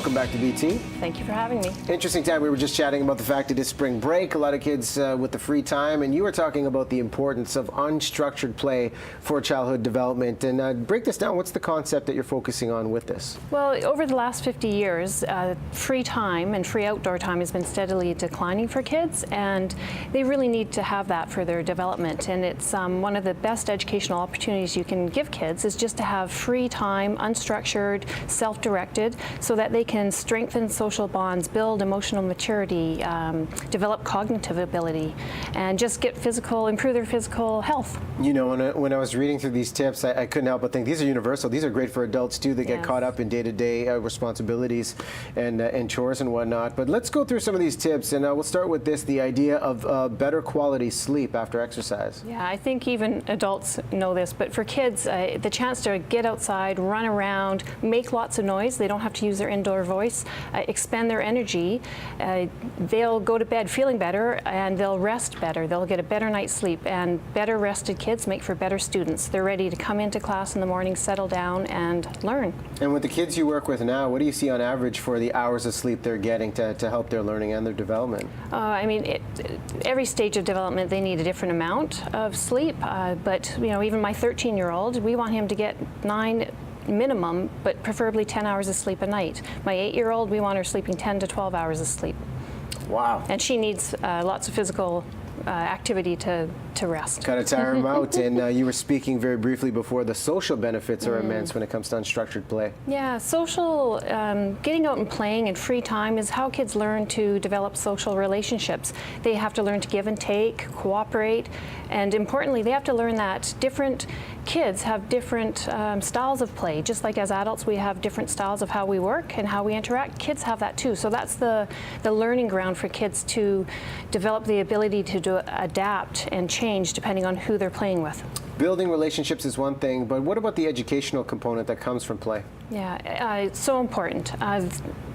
welcome back to BT. Thank you for having me. Interesting time. We were just chatting about the fact it is spring break, a lot of kids with the free time, and you were talking about the importance of unstructured play for childhood development. And break this down. What's the concept that you're focusing on with this? Well, over the last 50 years, free time and free outdoor time has been steadily declining for kids, and they really need to have that for their development. And it's one of the best educational opportunities you can give kids is just to have free time, unstructured, self-directed, so that they can strengthen social bonds, build emotional maturity, develop cognitive ability, and just get improve their physical health. You know, when I was reading through these tips, I couldn't help but think these are universal. These are great for adults too. They get caught up in day-to-day responsibilities and chores and whatnot. But let's go through some of these tips, and we'll start with this, the idea of better quality sleep after exercise. Yeah, I think even adults know this, but for kids, the chance to get outside, run around, make lots of noise, they don't have to use their indoor voice, expend their energy, they'll go to bed feeling better and they'll rest better. They'll get a better night's sleep, and better rested kids make for better students. They're ready to come into class in the morning, settle down, and learn. And with the kids you work with now, what do you see on average for the hours of sleep they're getting to help their learning and their development? I mean, every stage of development they need a different amount of sleep, but you know, even my 13-year-old, we want him to get 9 minimum, but preferably 10 hours of sleep a night. My 8-year-old, we want her sleeping 10 to 12 hours of sleep. Wow. And she needs lots of physical activity to rest. Kind of tire them out. And you were speaking very briefly before, the social benefits are immense when it comes to unstructured play. Yeah, social, getting out and playing in free time is how kids learn to develop social relationships. They have to learn to give and take, cooperate, and importantly, they have to learn that different kids have different styles of play. Just like as adults, we have different styles of how we work and how we interact. Kids have that too. So that's the learning ground for kids to develop the ability to adapt and change depending on who they're playing with. Building relationships is one thing, but what about the educational component that comes from play? Yeah, it's so important.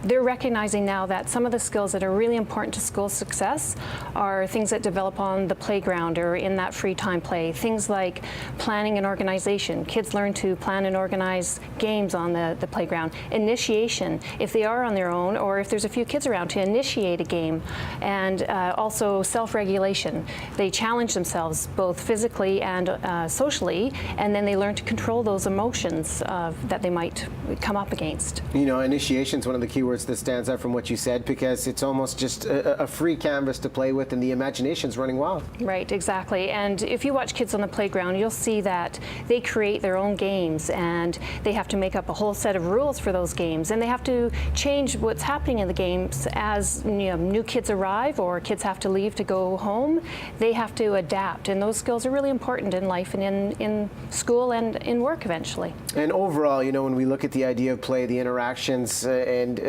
They're recognizing now that some of the skills that are really important to school success are things that develop on the playground or in that free time play. Things like planning and organization. Kids learn to plan and organize games on the playground. Initiation, if they are on their own or if there's a few kids around, to initiate a game. And also self-regulation. They challenge themselves both physically and socially, and then they learn to control those emotions that they might come up against. You know, initiation is one of the keywords that stands out from what you said, because it's almost just a free canvas to play with and the imagination's running wild. Right, exactly. And if you watch kids on the playground, you'll see that they create their own games, and they have to make up a whole set of rules for those games, and they have to change what's happening in the games as new kids arrive or kids have to leave to go home. They have to adapt, and those skills are really important in life and in school and in work eventually. And overall, you know, when we look at the idea of play, the interactions, and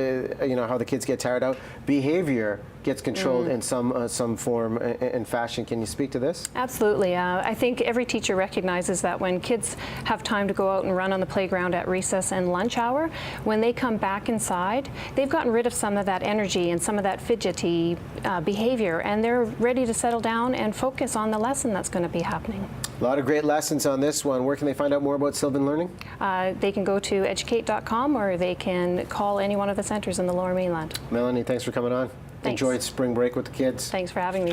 you know, how the kids get tired out, behavior gets controlled in some form and fashion. Can you speak to this? Absolutely. I think every teacher recognizes that when kids have time to go out and run on the playground at recess and lunch hour, when they come back inside, they've gotten rid of some of that energy and some of that fidgety behavior, and they're ready to settle down and focus on the lesson that's going to be happening. A lot of great lessons on this one. Where can they find out more about Sylvan Learning? They can go to educate.com, or they can call any one of the centers in the Lower Mainland. Melanie, thanks for coming on. Thanks. Enjoyed spring break with the kids. Thanks for having me.